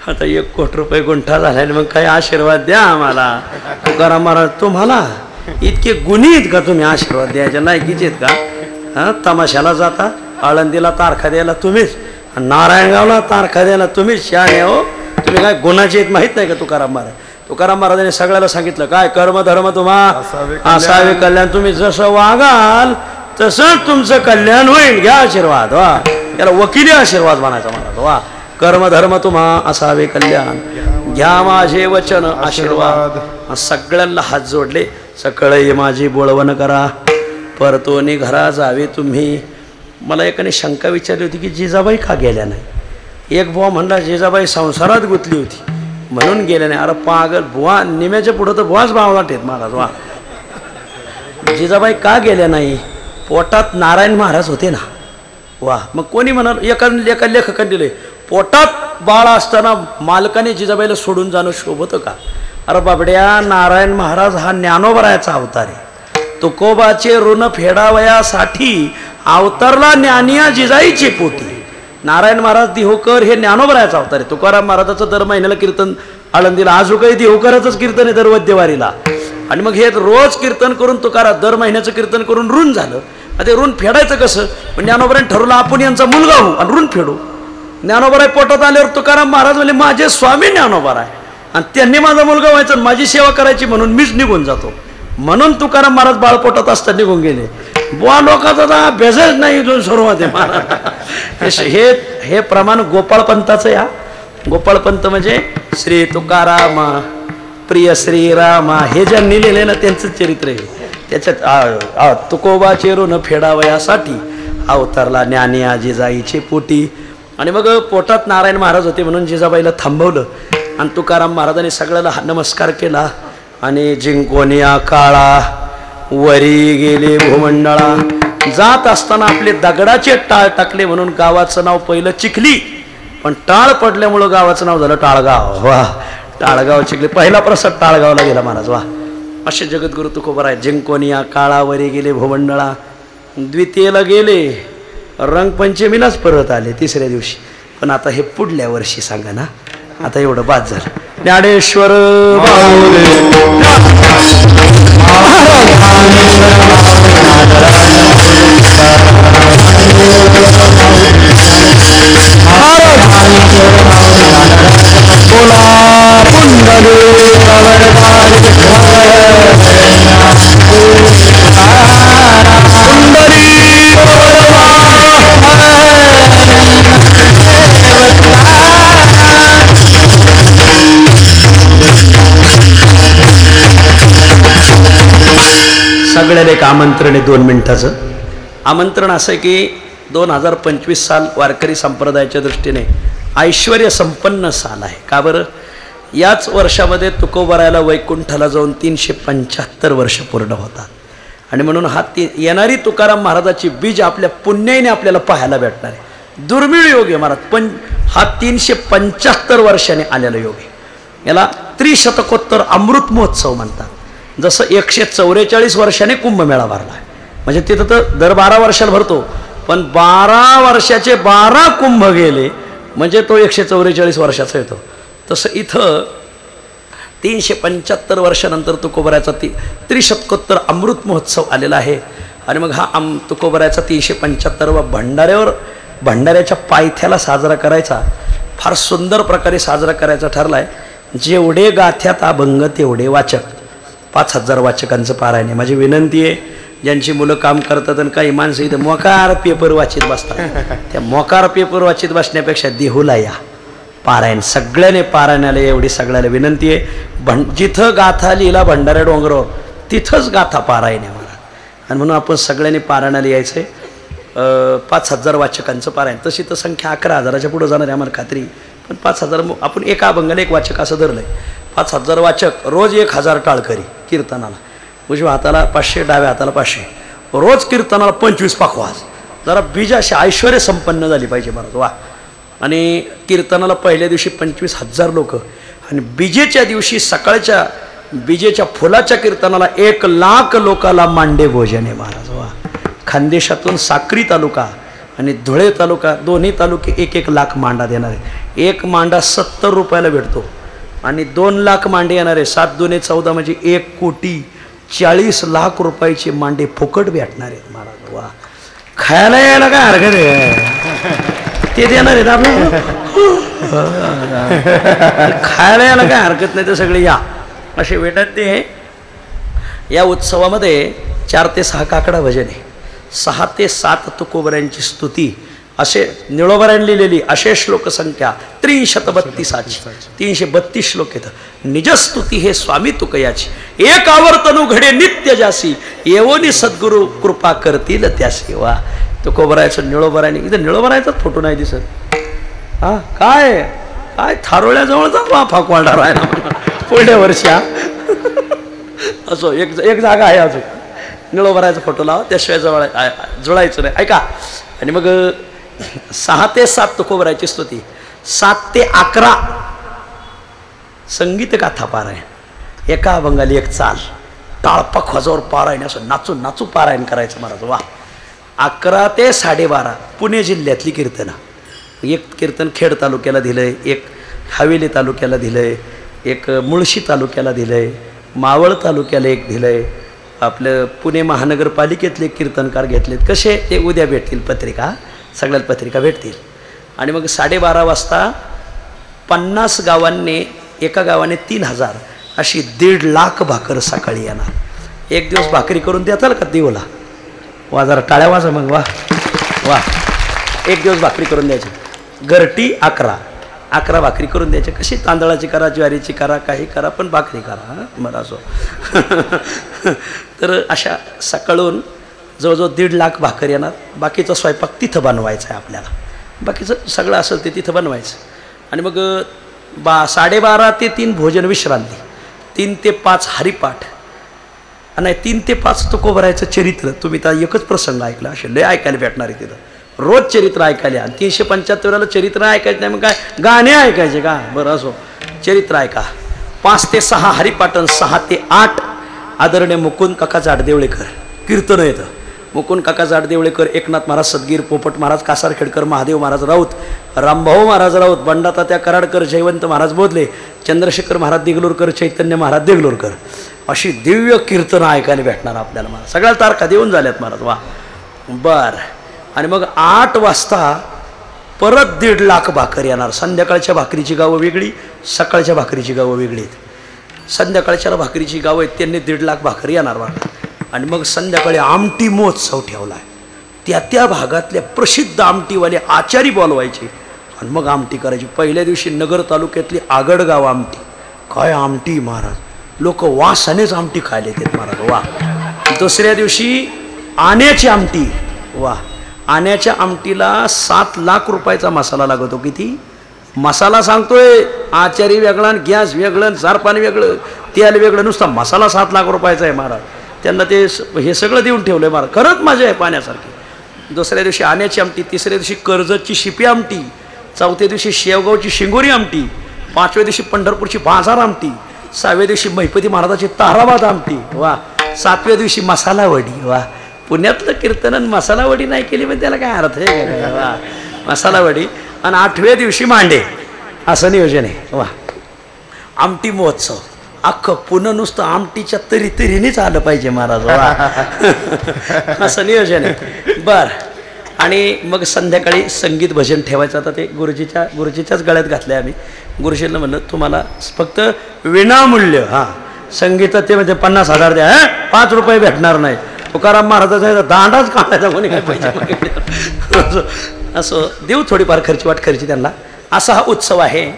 आता 1 कोटी रुपये गुंठा झाला. मग काही आशीर्वाद द्या आम्हाला. तुकाराम महाराज तुम्हाला इतके गुणी आहेत का? तुम्ही आशीर्वाद द्यायच्या लायकीचे आहेत का? हां, तमाशाला जाता, आळंदीला तारखा द्यायला तुम्हीच, नारायणगावला तारखा द्यायला तुम्हीच. शाने हो तुम्ही, काय गुणाचे आहेत माहीत नाही का? तुकाराम महाराजांनी सगळ्याला सांगितलं काय? कर्म धर्म तुम्हा असावे कल्याण. तुम्ही जसं वागाल तसं तुमचं कल्याण होईल. घ्या आशीर्वाद. वा, याला वकिली आशीर्वाद म्हणायचा महाराज. वा, कर्म धर्म तुम्हा असावे कल्याण, घ्या माझे वचन आशीर्वाद. सगळ्यांना हात जोडले. सकळई माझी बोळवण करा, परतोनी घरा जावे तुम्ही. मला एकाने शंका विचारली होती की जिजाबाई का गेल्या नाही? एक बुवा म्हणला जिजाबाई संसारात गुंतली होती म्हणून गेल्या नाही. अरे पागल बुवा, निम्याच्या पुढं तर बुवाच बावळाट आहेत महाराज. वा, जिजाबाई का गेल्या नाही? पोटात नारायण महाराज होते ना. वा, मग कोणी म्हणाल? एका लेखकाने दिले, पोटात बाळ असताना मालकाने जिजाबाईला सोडून जाणं शोभतं का? अरे बाबड्या, नारायण महाराज हा ज्ञानोबरायाचा अवतार आहे. तुकोबाचे ऋण फेडावयासाठी अवतारला ज्ञानिया जिजाईचे पोटी. नारायण महाराज देहूकर हे ज्ञानोबरायाचा अवतार आहे. तुकाराम महाराजाचं दर महिन्याला कीर्तन आळंदीला, आजू काही देहूकराचंच कीर्तन आहे दर वद्यवारीला. आणि मग हे रोज कीर्तन करून तुकाराम दर महिन्याचं कीर्तन करून ऋण झालं. ते ऋण फेडायचं कसं? पण ज्ञानोबराने ठरवलं आपण यांचा मुलगा होऊ आणि ऋण फेडू. ज्ञानोबराय पोटात आल्यावर तुकाराम महाराज म्हणजे माझे स्वामी ज्ञानोबराय, आणि त्यांनी माझा मुलगा व्हायचा, माझी सेवा करायची म्हणून मीच निघून जातो. म्हणून तुकाराम महाराज बाळपोटात असता निघून गेले. बुवा लोकांचा अभ्यासच नाही इथून सुरुवात आहे महाराज. हे प्रमाण गोपाळपंथाचं. या गोपाळपंथ म्हणजे श्री तुकाराम प्रिय श्रीराम, हे ज्यांनी लिहिले ना त्यांचं चरित्र आहे. त्याच्यात तुकोबाचे ऋण फेडावयासाठी अवतारला ज्ञानिया जिजाईचे पोटी. आणि मग पोटात नारायण महाराज होते म्हणून जिजाबाईला थांबवलं. आणि तुकाराम महाराजांनी सगळ्याला नमस्कार केला. आणि जिंकोनिया काळा वरी गेले भूमंडळा. जात असताना आपले दगडाचे टाळ टाकले म्हणून गावाचं नाव पहिलं चिखली, पण टाळ पडल्यामुळं गावाचं नाव झालं टाळगाव. वा, टाळगाव चिखली. पहिला प्रसाद टाळगावला गेला महाराज. वा, असे जगद्गुरु तुकोबराय. जिंकोनिया काळा वरी गेले भूमंडळा. द्वितीयेला गेले, रंगपंचमीलाच परत आले 3ऱ्या दिवशी. पण आता हे पुढल्या वर्षी सांगा ना. आता एवढं बाद झालं. ज्ञानेश्वर सगळ्याला एक आमंत्रण आहे 2 मिनिटाचं. आमंत्रण असं की 2025 साल वारकरी संप्रदायाच्या दृष्टीने ऐश्वर्य संपन्न साल आहे. का बरं? याच वर्षामध्ये तुकोबरायाला वैकुंठाला जाऊन 375 वर्ष पूर्ण होतात. आणि म्हणून हा येणारी तुकाराम महाराजाची बीज आपल्या पुण्याईने आपल्याला पाहायला भेटणार आहे. दुर्मिळ योग आहे महाराज. पण हा 375 वर्षाने आलेला योग आहे. याला त्रिशतकोत्तर अमृत महोत्सव म्हणतात. जसं 144 वर्षाने कुंभमेळा भरला आहे. म्हणजे तिथं तर दर 12 वर्षाला भरतो, पण 12 वर्षाचे 12 कुंभ गेले म्हणजे तो 144 वर्षाचा येतो. तसं इथं 375 वर्षानंतर तुकोबरायचा त्रिशतकोत्तर अमृत महोत्सव आलेला आहे. आणि मग हा तुकोबरायचा 375वा भंडाऱ्याच्या पायथ्याला साजरा करायचा, फार सुंदर प्रकारे साजरा करायचा ठरला आहे. जेवढे गाथ्यात अभंग तेवढे वाचक, 5000 वाचकांचं पारायण आहे. माझी विनंती आहे, ज्यांची मुलं काम करतात आणि काही माणसं इथं मोकार पेपर वाचित बसतात, त्या मोकार पेपर वाचित बसण्यापेक्षा देहूला या पारायण. सगळ्याने पारायणाला एवढी सगळ्याला विनंती आहे. जिथं गाथा लिहिला भंडारा डोंगरावर तिथंच गाथा पारायण आहे मला. आणि म्हणून आपण सगळ्यांनी पारायणाला यायचं आहे. 5000 वाचकांचं पारायण. तशी तर संख्या 11,000च्या पुढं जाणार आहे आम्हाला खात्री. पण 5000 आपण एका अभंगाला 1 वाचक असं धरलं आहे. 5000 वाचक, रोज 1000 टाळकरी कीर्तनाला. उजव्या हाताला 500, डाव्या हाताला 500. रोज कीर्तनाला 25 पाखवाज. जरा बीजाशी ऐश्वर्य संपन्न झाली पाहिजे महाराज. वा. आणि कीर्तनाला पहिल्या दिवशी 25,000 लोक, आणि बीजेच्या दिवशी सकाळच्या बीजेच्या फुलाच्या कीर्तनाला 1,00,000 लोकाला मांडे भोजन आहे महाराज. वा. खानदेशातून साक्री तालुका आणि धुळे तालुका, दोन्ही तालुके 1-1 लाख मांडा देणार आहे. 1 मांडा 70 रुपयाला भेटतो आणि 2 लाख मांडे येणार आहे. 7 दुने 14 म्हणजे 1,40,00,000 रुपयाचे मांडे फुकट भेटणार आहेत महाराज. वा. खायला यायला काय हरकत आहे, ते देणार आहेत आपल्याला. खायला यायला काय हरकत नाही, तर सगळे या असे भेटत. ते या उत्सवामध्ये 4 ते 6 काकडा भजन आहे, 6 ते 7 तुकोबऱ्यांची स्तुती, असे निळोबऱ्यांनी लिहिलेली अशेष लोकसंख्या 332 श्लोक येतं. निजस्तुती हे स्वामी तुकयाची, एक आवर्तनु घडे नित्य जासी, येवोनी सद्गुरु कृपा करतील त्यासी. वा. तुकोबरायचं निळोबरायने, इथं निळोबरायचाच फोटो नाही दिसत. हा काय काय थारोळ्याजवळचा वा फाकवाडा राहिला पुढल्या वर्षी. असो एक जागा आहे अजून, निळोबरायचा फोटो लावा, त्याशिवाय जुळायचं नाही. ऐका. आणि मग 6 ते 7 तुकोबरायची स्तुती, 7 ते 11 संगीत गाथा पारायण, एका अभंगाली 1 चाल, टाळपा खोजावर पारायण, असं नाचून नाचू पारायण करायचं महाराज. वा. 11 ते 12:30 पुणे जिल्ह्यातली कीर्तनं. 1 कीर्तन खेड तालुक्याला दिलंय, 1 हवेली तालुक्याला दिलंय, 1 मुळशी तालुक्याला दिलंय, मावळ तालुक्याला 1 दिलंय. आपलं पुणे महानगरपालिकेतले कीर्तनकार घेतलेत. कसे ते उद्या भेटतील पत्रिका, सगळ्यात पत्रिका भेटतील. आणि मग 12:30 वाजता 50 गावांनी, एका गावाने 3000 अशी 1.5 लाख भाकर सकाळी येणार. 1 दिवस भाकरी करून देताल का देऊला? वा. जरा टाळ्या वाजा मग. वा वा. 1 दिवस भाकरी करून द्यायची. घरटी 11 भाकरी करून द्यायची. कशी तांदळाची करा, ज्वारीची करा, काही करा, पण भाकरी करा मला असो. तर अशा सकाळून जवळजवळ 1.5 लाख भाकर येणार. बाकीचा स्वयंपाक तिथं बनवायचा आहे आपल्याला, बाकीचं सगळं असेल ते तिथं बनवायचं. आणि मग 12:30 ते 3 भोजन विश्रांती, 3 ते 5 हरिपाठ, आणि 3 ते 5 तुकोबरायचं चरित्र. तुम्ही तर एकच प्रसंग ऐकला, असे लय ऐकायला भेटणार आहे तिथं. रोज चरित्र ऐकायला. आणि 375 चरित्र ऐकायचं नाही, मग काय गाणे ऐकायचे का? बरं असो, चरित्र ऐका. 5 ते 6 हरिपाटन, 6 ते 8 आदरणीय मुकुंद काका जाडदेवळेकर कीर्तन येतं. मुकुंद काका जाडदेवळेकर, एकनाथ महाराज सदगीर, पोपट महाराज कासारखेडकर, महादेव महाराज राऊत, रामभाऊ महाराज राऊत, बंडातात्या कराडकर, जयवंत महाराज बोधले, चंद्रशेखर महाराज देगलूरकर, चैतन्य महाराज देगलूरकर, अशी दिव्य कीर्तनं ऐकायला भेटणार आपल्याला. महाराज सगळ्या तारखा देऊन झाल्यात महाराज. वा. बर. आणि मग 8 वाजता परत 1.5 लाख भाकर येणार. संध्याकाळच्या भाकरीची गावं वेगळी, सकाळच्या भाकरीची गावं वेगळी आहेत. संध्याकाळच्या भाकरीची गावं आहेत, त्यांनी 1.5 लाख भाकर येणार बघा. आणि मग संध्याकाळी आमटी महोत्सव ठेवला आहे. त्या भागातल्या प्रसिद्ध आमटीवाले आचारी बोलवायचे आणि मग आमटी करायची. पहिल्या दिवशी नगर तालुक्यातली आगडगाव आमटी. काय आमटी महाराज, लोक वासानेच आमटी खायला येतात महाराज. वा. दुसऱ्या दिवशी आण्याची आमटी. वा. आण्याच्या आमटीला 7 लाख रुपयाचा मसाला लागतो. किती मसाला सांगतोय, आचारी वेगळा, गॅस वेगळं, सारपाणी वेगळं, तेल वेगळं, नुसता मसाला 7 लाख रुपयाचा आहे महाराज. त्यांना ते हे सगळं देऊन ठेवलं आहे महाराज. खरंच मजा आहे पाण्यासारखी. दुसऱ्या दिवशी आण्याची आमटी, तिसऱ्या दिवशी कर्जतची शिपी आमटी, चौथ्या दिवशी शेवगावची शिंगोरी आमटी, 5व्या दिवशी पंढरपूरची बाजार आमटी, 6व्या दिवशी महिपती महाराजाची ताराबाद आमटी. वा. 7व्या दिवशी मसाला वडी. वा. पुण्यातलं कीर्तन मसाला वडी नाही केली म्हणजे त्याला काय अर्थ आहे? वा. मसाला वडी. आणि 8व्या दिवशी मांडे, असं नियोजन आहे. वा, आमटी महोत्सव अख्खं पुन्हा नुसतं आमटीच्या तरीनेच आलं पाहिजे महाराज. वा असं नियोजन आहे. बर, आणि मग संध्याकाळी संगीत भजन ठेवायचं. आता ते गुरुजीच्याच गळ्यात घातलं आहे आम्ही. गुरुजींना म्हणलं तुम्हाला फक्त विनामूल्य संगीतात ते म्हणजे 50,000 द्या, 5 रुपये भेटणार नाही. तुकाराम महाराजाचा दांडाच काढायचा कोणी काय पाहिजे असं देऊ थोडीफार खर्ची त्यांना. असा हा उत्सव आहे.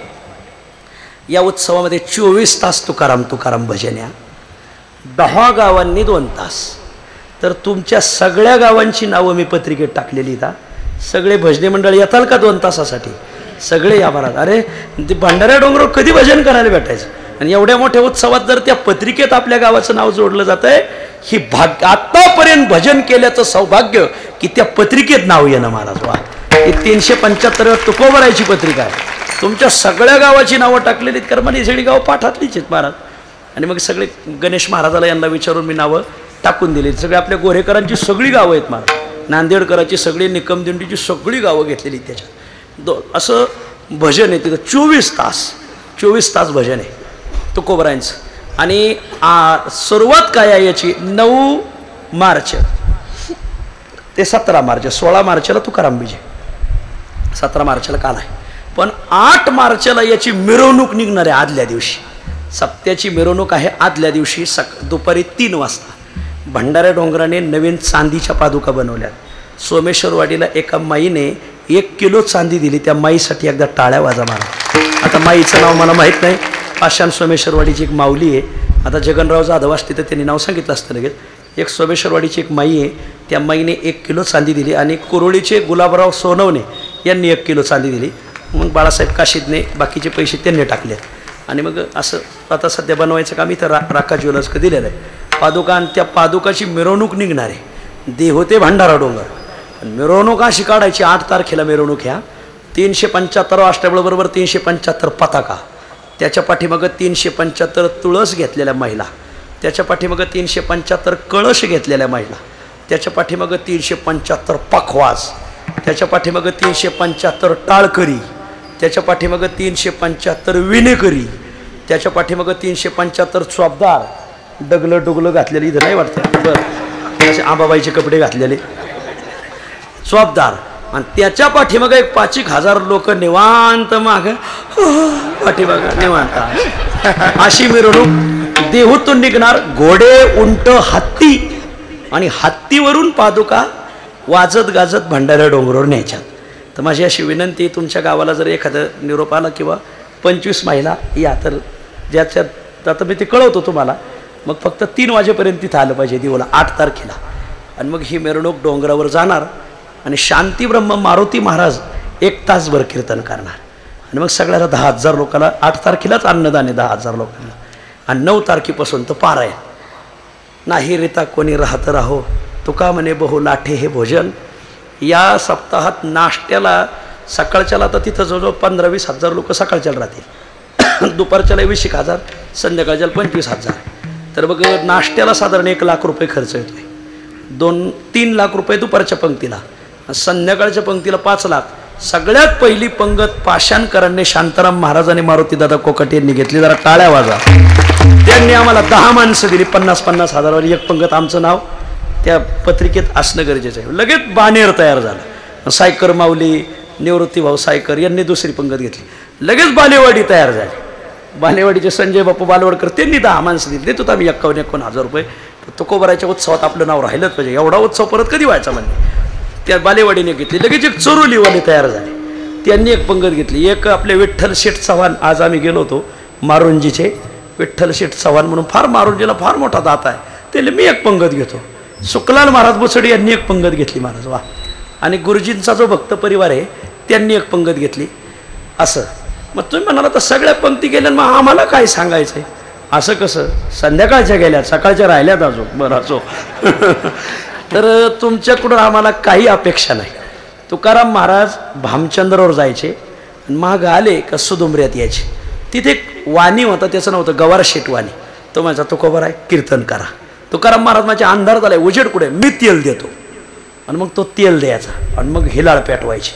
या उत्सवामध्ये 24 तास तुकाराम भजन या 10 गावांनी 2 तास. तर तुमच्या सगळ्या गावांची नावं मी पत्रिकेत टाकलेली. सगळे भजनी मंडळ येताल का 2 तासासाठी? सगळे या महाराज. अरे ते भंडाऱ्या डोंगरावर कधी भजन करायला भेटायचं. आणि एवढ्या मोठ्या उत्सवात जर त्या पत्रिकेत आपल्या गावाचं नाव जोडलं जात आहे, ही भाग्य आतापर्यंत भजन केल्याचं सौभाग्य की त्या पत्रिकेत नाव येणं महाराज. वा, ही 375 तुकोबरायची पत्रिका आहे. तुमच्या सगळ्या गावाची नावं टाकलेली आहेत, कारण ही सगळी गावं पाठातलीच आहेत महाराज. आणि मग सगळे गणेश महाराजाला यांना विचारून मी नावं टाकून दिली. सगळे आपल्या गोरेकरांची सगळी गावं आहेत महाराज, नांदेडकरांची सगळी, निकमदिंडीची सगळी गावं घेतलेली त्याच्यात. असं भजन आहे तिथं 24 तास भजन आहे तुकोबरायांचं. आणि सुरुवात काय आहे याची? 9 मार्च ते 17 मार्च. 16 मार्चला तुकाराम बीजे, 17 मार्चला काल आहे. पण 8 मार्चला याची मिरवणूक निघणार आहे आदल्या दिवशी. सप्त्याची मिरवणूक आहे आदल्या दिवशी दुपारी 3 वाजता. भंडाऱ्या डोंगराने नवीन चांदीच्या पादुका बनवल्यात. सोमेश्वरवाडीला एका माईने 1 किलो चांदी दिली. त्या माईसाठी एकदा टाळ्या वाजा मारा. आता माईचं नाव मला माहीत नाही. पाषाण सोमेश्वरवाडीची एक माऊली आहे. आता जगनराव जाधव असते तर त्यांनी नाव सांगितलं असतं लगेच. एक सोमेश्वरवाडीची एक माई आहे. त्या माईने 1 किलो चांदी दिली. आणि कुरोळीचे गुलाबराव सोनवणे यांनी 1 किलो चांदी दिली. मग बाळासाहेब काशीदने बाकीचे पैसे त्यांनी टाकले. आणि मग असं आता सध्या बनवायचं काम इथं राका ज्वेलर्सकडे दिलेलं आहे. पादुका, आणि त्या पादुकाची मिरवणूक निघणार आहे. देव ते भंडारा डोंगर. मिरवणूक अशी काढायची. 8 तारखेला मिरवणूक ह्या 375 अष्टबळबरोबर 375 पताका. त्याच्या पाठीमागं 375 तुळस घेतलेल्या महिला. त्याच्या पाठीमागं 375 कळश घेतलेल्या महिला. त्याच्या पाठीमागं 375 पखवाज. त्याच्या पाठीमागं 375 टाळकरी. त्याच्या पाठीमागं 375 विणेकरी. त्याच्या पाठीमागं 375 चोपदार. डगलं घातलेले इथं नाही वाटतं, बरं असे आंबाबाईचे कपडे घातलेले चोपदार. आणि त्याच्या पाठीमागं एक 5,000 लोक निवांत माग पाठीमागं निवांत. अशी मिरवणूक देहूतून निघणार. घोडे, उंट, हत्ती, आणि हत्तीवरून पादुका वाजत गाजत भंडाऱ्या डोंगरावर न्यायच्यात. तर माझी अशी विनंती, तुमच्या गावाला जर एखादं निरोप आला किंवा 25 महिला या, तर ज्याच्यात आता मी ते कळवतो तुम्हाला. मग फक्त 3 वाजेपर्यंत तिथं आलं पाहिजे देऊला 8 तारखेला. आणि मग ही मिरवणूक डोंगरावर जाणार. आणि शांतीब्रह्म मारुती महाराज 1 तासभर कीर्तन करणार. आणि मग सगळ्याला 10,000 लोकांना 8 तारखेलाच अन्नदान आहे 10,000 लोकांना. आणि 9 तारखेपासून तर पारायण. नाही रिता कोणी राहत राहो, तुका म्हणे बहु लाठे हे भोजन. या सप्ताहात नाश्त्याला सकाळच्याला तर तिथं जवळजवळ 15-20 हजार लोक सकाळच्याला राहतील. दुपारच्याला 20,000, संध्याकाळच्याला 25,000. तर बघ नाश्त्याला साधारण 1 लाख रुपये खर्च येतोय. 2-3 लाख रुपये दुपारच्या पंक्तीला, संध्याकाळच्या पंक्तीला 5 लाख. सगळ्यात पहिली पंगत पाषाणकरांनी शांताराम महाराज आणि मारुतीदादा कोकाटे यांनी घेतली. जरा टाळ्या वाजा. त्यांनी आम्हाला 10 माणसं दिली. 50-50 हजारावर एक पंगत. आमचं नाव त्या पत्रिकेत असणं गरजेचं आहे. लगेच बानेर तयार झालं. सायकर माऊली, निवृत्तीभाऊ सायकर यांनी दुसरी पंगत घेतली. लगेच बालेवाडी तयार झाली. बालेवाडीचे संजय बापू बालवडकर त्यांनी 10 माणसं दिली. देत होता आम्ही 51-51 हजार रुपये. तुकोबराच्या उत्सवात आपलं नाव राहिलंच पाहिजे. एवढा उत्सव परत कधी व्हायचा म्हणजे. त्या बालेवाडीने घेतली. लगेच एक चरोलीवाली तयार झाली. त्यांनी एक पंगत घेतली. एक आपले विठ्ठल शेठ चव्हाण, आज आम्ही गेलो होतो मारुंजीचे. विठ्ठल शेठ चव्हाण म्हणून फार मारुंजीला फार मोठा दाता आहे. त्याला मी एक पंगत घेतो. सुकलाल महाराज बोसडी यांनी एक पंगत घेतली महाराज. वा. आणि गुरुजींचा जो भक्त परिवार आहे त्यांनी एक पंगत घेतली. असं मग तुम्ही म्हणाला तर सगळ्या पंक्ती गेल्या, मग आम्हाला काय सांगायचं आहे? असं कसं? संध्याकाळच्या गेल्यात, सकाळच्या राहिल्यात अजून. बरं असो. तर तुमच्याकडून आम्हाला काही अपेक्षा नाही. तुकाराम महाराज भामचंद्रावर जायचे आणि मागं आले का सुदुंबऱ्यात यायचे. तिथे एक वाणी होता, त्याचं नव्हतं गवार शेठ वाणी. तो माझा तुकोबर आहे, कीर्तन करा. तुकाराम महाराज माझ्या अंधार झालाय, उजेड कुठे? मी तेल देतो. आणि मग तो तेल द्यायचा आणि मग हिलाळ पेटवायची.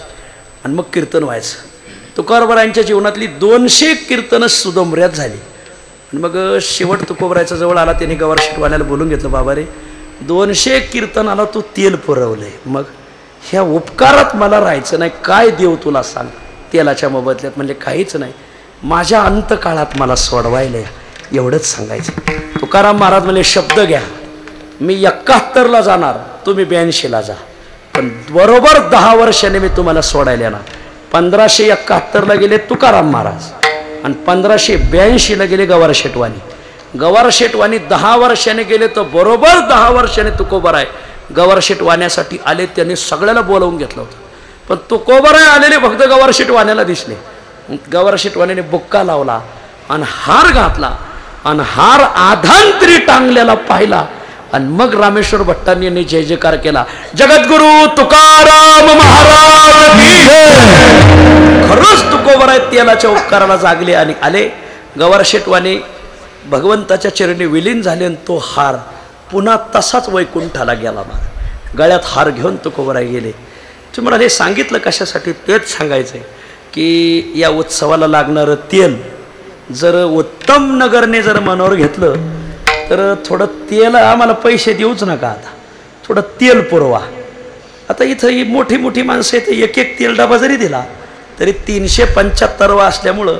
आणि मग कीर्तन व्हायचं. तुकोबारायांच्या जीवनातली 200 कीर्तनं सुदंबऱ्यात झाली. आणि मग शेवट तुकोबारायचा जवळ आला, त्याने गवार शेटवाल्याला बोलून घेतलं, बाबा रे 200 कीर्तनाला तू तेल पुरवलंय, मग ह्या उपकारात मला राहायचं नाही, काय देऊ तुला सांग तेलाच्या मोबदल्यात. म्हणजे काहीच नाही, माझ्या अंतकाळात मला सोडवायला एवढंच सांगायचं. तुकाराम महाराज म्हणले शब्द घ्या, मी 71ला जाणार, तुम्ही 82ला जा, पण बरोबर 10 वर्षाने मी तुम्हाला सोडायला ना. 1571ला गेले तुकाराम महाराज आणि 1582ला गेले गवार शेटवानी. गवार शेटवानी 10 वर्षाने गेले तर बरोबर 10 वर्षाने तुकोबाराय गवार शेटवाण्यासाठी आले. त्यांनी सगळ्याला बोलावून घेतलं होतं, पण तुकोबाराय आलेले फक्त गवार शेटवाण्याला दिसले. गवार शेटवाण्याने बुक्का लावला आणि हार घातला आणि हार आधांतरी टांगलेला पाहिला. आणि मग रामेश्वर भट्टांनी यांनी जय जयकार केला, जगद्गुरु तुकाराम महाराज की जय. खरंच तुकोबाराय तेलाच्या उपकाराला जागले आणि आले. गवार शेटवाने भगवंताच्या चरणी विलीन झाले आणि तो हार पुन्हा तसाच वैकुंठाला गेला. गळ्यात हार घेऊन तुकोबाराय गेले. तुम्हाला हे सांगितलं कशासाठी, तेच सांगायचंय की या उत्सवाला लागणारं तेल जर उत्तम नगरने जर मनावर घेतलं तर थोडं तेल आम्हाला पैसे देऊच नका, आता थोडं तेल पुरवा. आता इथं ही मोठी मोठी माणसं इथे एक एक तेल डबा जरी दिला तरी 375 असल्यामुळं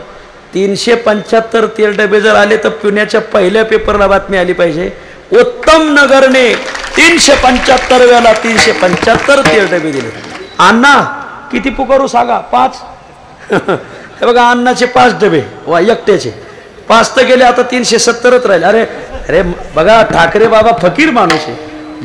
375 तेल डबे जर आले तर पुण्याच्या पहिल्या पेपरला बातमी आली पाहिजे, उत्तम नगरने 375व्याला 375 तेल डबे दिले. अण्णा किती पुकारू सांगा? 5. हे बघा अन्नाचे 5 डबे वा एकट्याचे 5 तर गेले, आता 370च राहिले. अरे अरे बघा ठाकरे बाबा फकीर माणूस आहे,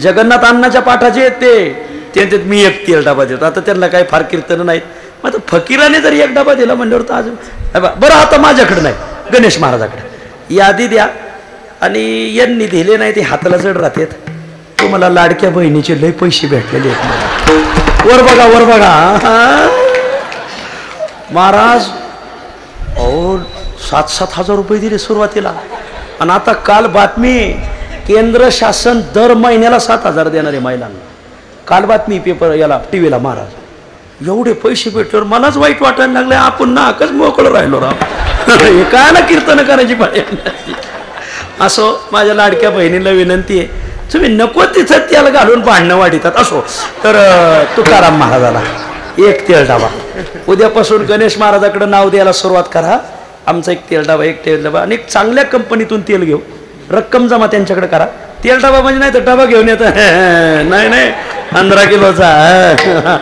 जगन्नाथ अण्णाच्या पाठाचे ते मी एक तेल डबा देतो. आता त्यांना काही फार कीर्तन नाहीत, मग आता फकीराने जर एक डबा दिला म्हणल्यावर तर अजून बरं. आता माझ्याकडे नाही, गणेश महाराजाकडे यादी द्या, आणि यांनी दिले नाही ते हाताला जड राहतात. तुम्हाला लाडक्या बहिणीचे लय पैसे भेटलेले आहेत. वर बघा वर बघा महाराज, अहो 7-7 हजार रुपये दिले सुरुवातीला, आणि आता काल बातमी केंद्र शासन दर महिन्याला 7,000 देणारे महिलांना. काल बातमी पेपर याला टीव्हीला, महाराज एवढे पैसे भेटल्यावर मलाच वाईट वाटायला लागले, आपण नाकच मोकळं राहिलो राव. हे काय ना कीर्तन करायची पाहिजे. असो माझ्या लाडक्या बहिणीला विनंती आहे, तुम्ही नको तिथं तेल घालून भांडणं वाढीतात. असो तर तुकाराम महाराजाला एक तेल डबा, उद्यापासून गणेश महाराजाकडे नाव द्यायला सुरुवात करा. आमचा एक तेल डबा, एक तेल डबा, आणि एक चांगल्या कंपनीतून तेल घेऊ, रक्कम जमा त्यांच्याकडे करा. तेल डबा म्हणजे नाही तर डबा घेऊन येत नाही नाही 15 किलोचा.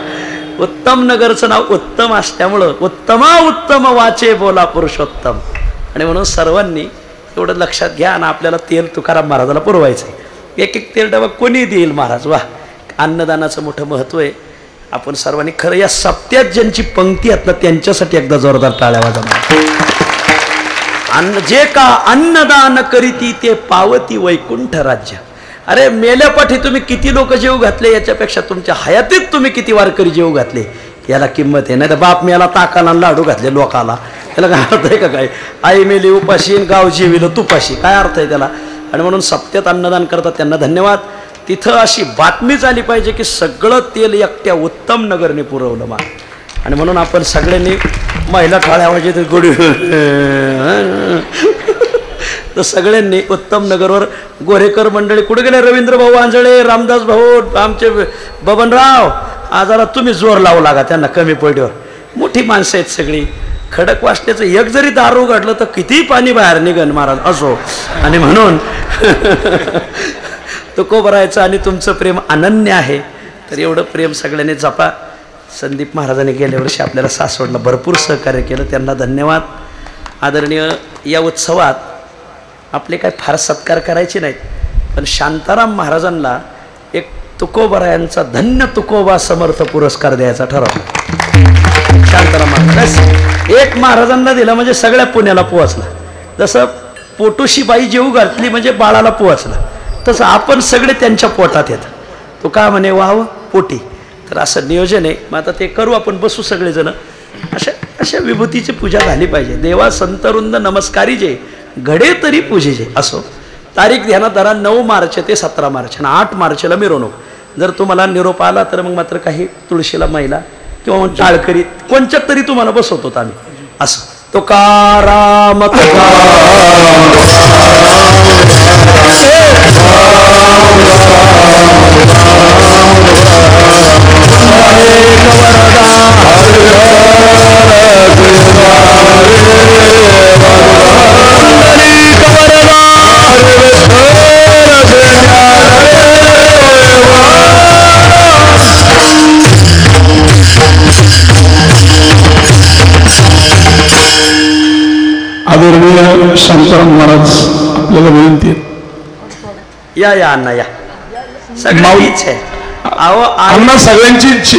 उत्तम नगरचं नाव उत्तम असल्यामुळं उत्तमा उत्तम वाचे बोला पुरुषोत्तम. आणि म्हणून सर्वांनी एवढं लक्षात घ्या आणि आपल्याला तेल तुकाराम महाराजाला पुरवायचं आहे. एक एक तेल डबा कोणी देईल महाराज. वा, अन्नदानाचं मोठं महत्त्व आहे. आपण सर्वांनी खरं या सप्त्यात ज्यांची पंक्ती आहेत ना त्यांच्यासाठी एकदा जोरदार टाळ्या वाजवा. जे का अन्नदान करीती ते पावती वैकुंठ राज्य. अरे मेल्यापाठी तुम्ही किती लोक जेव घातले याच्यापेक्षा तुमच्या हयातीत तुम्ही किती वारकरी जेव घातले याला किंमत आहे. नाही तर बाप मेला ताकाला लाडू घातले लोकाला, त्याला काय अर्थ आहे का? काय आई मेली उपाशी गाव जेविलं तुपाशी, काय अर्थ आहे त्याला? आणि म्हणून सप्त्यात अन्नदान करतात त्यांना धन्यवाद. तिथं अशी बातमीच आली पाहिजे की सगळं तेल एकट्या उत्तम नगरने पुरवलं मा. आणि म्हणून आपण सगळ्यांनी महिला टाळ्या वाजवत गोडी तर सगळ्यांनी उत्तम नगरवर गोरेकर मंडळी कुठे गेले? रवींद्र भाऊ आंजळे, रामदास भाऊ, आमचे बबनराव, आजारा तुम्ही जोर लावू लागा त्यांना कमी पडल्यावर. मोठी माणसं आहेत सगळी. खडक वाचण्याचं एक जरी दारू घडलं तर किती पाणी बाहेर निघन महाराज. असो, आणि म्हणून तुकोबारायचं आणि तुमचं प्रेम अनन्य आहे, तर एवढं प्रेम सगळ्यांनी जपा. संदीप महाराजांनी गेल्या वर्षी आपल्याला सासवडला भरपूर सहकार्य केलं, त्यांना धन्यवाद. आदरणीय या उत्सवात आपले काय फार सत्कार करायचे नाहीत, पण शांताराम महाराजांना एक तुकोबारायांचा धन्य तुकोबा समर्थ पुरस्कार द्यायचा ठरवला. शांताराम महाराज एक महाराजांना दिला म्हणजे सगळ्या पुण्याला पोहोचला. जसं पोटोशी बाई जेऊ घातली म्हणजे बाळाला पोहोचला, तसं आपण सगळे त्यांच्या पोटात येत. तो का म्हणे वाव पोटी. तर असं नियोजन आहे. मग आता ते करू, आपण बसू सगळेजण. अशा विभूतीची पूजा झाली पाहिजे. देवा संतरुंद नमस्कारी जे घडे तरी पूजेचे. असो, तारीख ध्यानात धरा 9 मार्च ते 17 मार्च आणि 8 मार्चला मिरवणूक. जर तुम्हाला निरोप आला तर मग मात्र काही तुळशीला महिला किंवा टाळकरी कोणच्यात तरी तुम्हाला बसवतो आम्ही असं. तुकाराम आदरणीय शांताराम महाराज आपल्याला विनंती आहे. या अण्णा या सगळ्यांची इच्छा आहे. अहो अण्णा सगळ्यांची